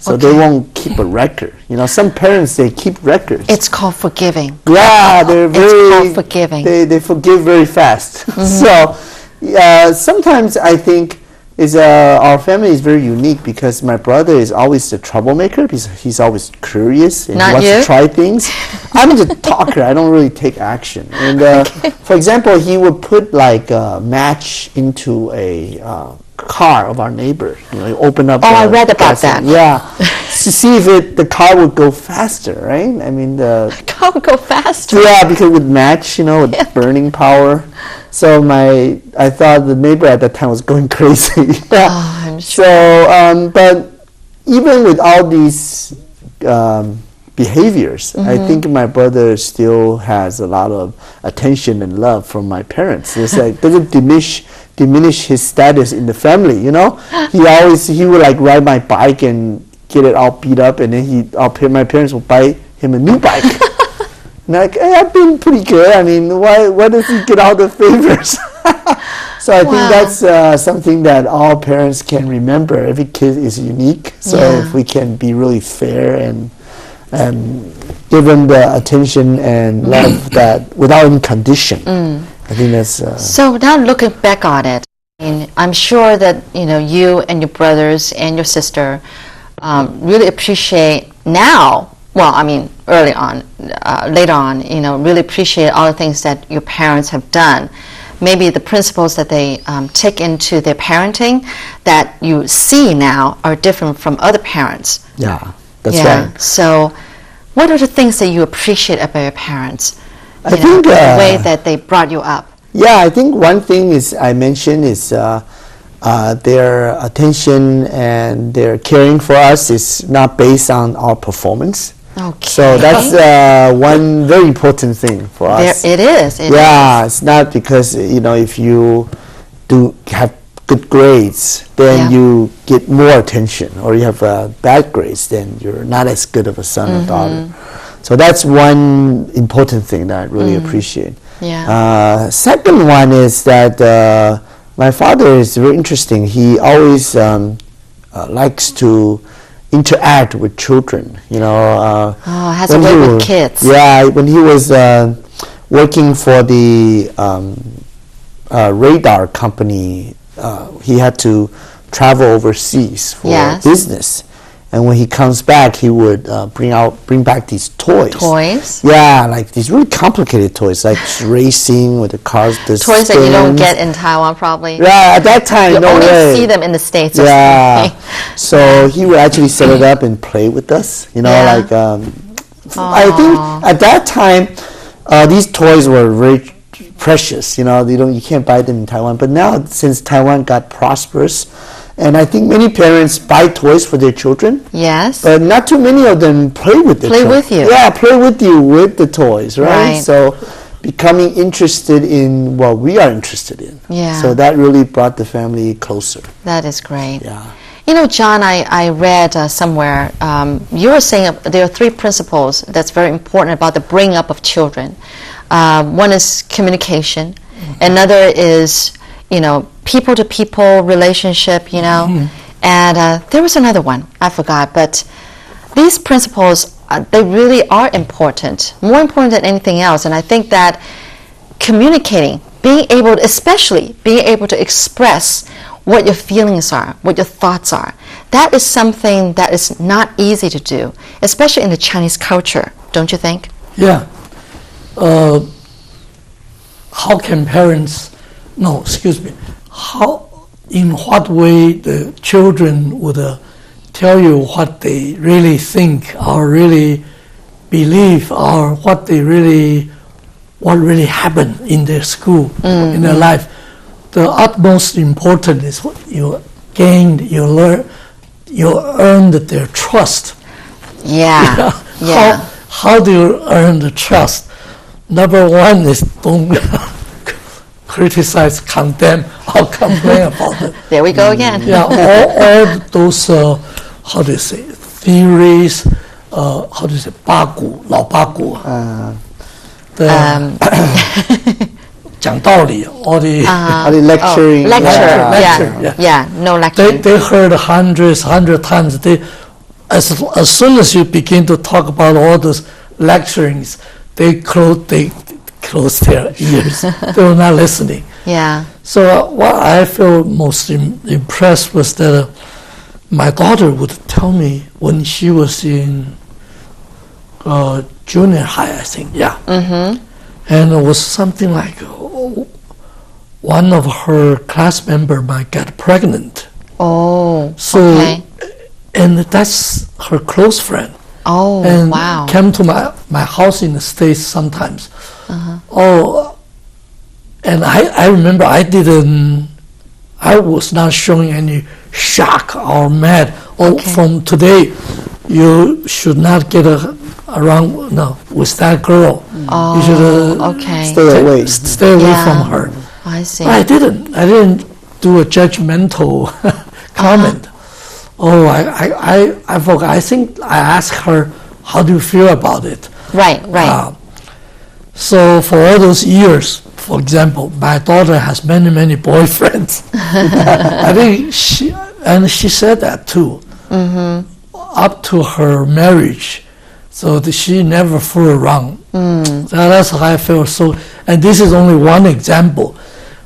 So they won't keep a record. Some parents, they keep records. It's called forgiving. Yeah, it's called forgiving. They forgive very fast. So sometimes I think our family is very unique because my brother is always the troublemaker because he's always curious and he wants to try things. I'm the talker. I don't really take action. And for example, he would put like a match into a car of our neighbor. You open up. I read about that. Yeah, to see if the car would go faster, right? I mean the car would go faster. Yeah, because it would match, with burning power. So I thought the neighbor at that time was going crazy. I'm sure. So, but even with all these behaviors, I think my brother still has a lot of attention and love from my parents. It's like doesn't diminish his status in the family. He would like ride my bike and get it all beat up, and then my parents will buy him a new bike. And like, hey, I've been pretty good. I mean, why does he get all the favors? So I think that's something that all parents can remember. Every kid is unique. So if we can be really fair and give them the attention and love that without any condition, I think that's... So now looking back on it, I'm sure that you and your brothers and your sister really appreciate now. Well, I mean, early on, later on, really appreciate all the things that your parents have done. Maybe the principles that they take into their parenting that you see now are different from other parents. Yeah, that's right. So what are the things that you appreciate about your parents? I think the way that they brought you up. Yeah, I think one thing I mentioned is their attention and their caring for us is not based on our performance. Okay. So that's one very important thing for us. It is. It's not because if you do have good grades, then you get more attention, or you have bad grades, then you're not as good of a son or daughter. So that's one important thing that I really appreciate. Yeah. Second one is that my father is very interesting. He always likes to interact with children, has a way with kids. Yeah, when he was working for the radar company, he had to travel overseas for business. And when he comes back, he would bring back these toys. Toys? Yeah, like these really complicated toys, like racing with the cars. Toys that you don't get in Taiwan, probably. Yeah, at that time, you no way. You only see them in the States. Yeah. So he would actually set it up and play with us. I think at that time, these toys were very precious. You can't buy them in Taiwan. But now, since Taiwan got prosperous, and I think many parents buy toys for their children. Yes. But not too many of them play with the children. Play with you. Yeah, play with you with the toys, right? So becoming interested in what we are interested in. Yeah. So that really brought the family closer. That is great. Yeah. John, I read somewhere, you were saying there are 3 principles that's very important about the bringing up of children. One is communication. Another is people-to-people relationship, and there was another one, I forgot, but these principles, they really are important, more important than anything else, and I think that communicating, especially being able to express what your feelings are, what your thoughts are, that is something that is not easy to do, especially in the Chinese culture, don't you think? Yeah. How can parents... No, excuse me. In what way the children would tell you what they really think or really believe or what really happened in their school, in their life? The utmost important is what you gained, you learn, you earned their trust. Yeah. How do you earn the trust? Number one is don't criticize, condemn, or complain about it. There we go again. Yeah, all those, how do you say, theories, how do you say, 八股, 老八股, 讲道理, all the lecturing. Lecture. Yeah, no lecture. They heard hundreds times. as soon as you begin to talk about all those lecturings, they close their ears. They were not listening. Yeah. So what I feel most impressed was that my daughter would tell me when she was in junior high, I think, yeah. Mm-hmm. And it was something like one of her class member might get pregnant. Oh, So, okay. and that's her close friend. Oh, And wow. came to my house in the States sometimes. Oh, and I remember I was not showing any shock or mad. Oh, Okay. from today, you should not get around with that girl. You should Okay. Stay away. stay away Yeah. from her. I see. But I didn't do a judgmental comment. Oh, I forgot. I think I asked her, how do you feel about it? Right, right. So for all those years, for example, my daughter has many boyfriends. I think she said that too. Mm-hmm. Up to her marriage, so that she never fooled around. So that's how I feel. So, and this is only one example.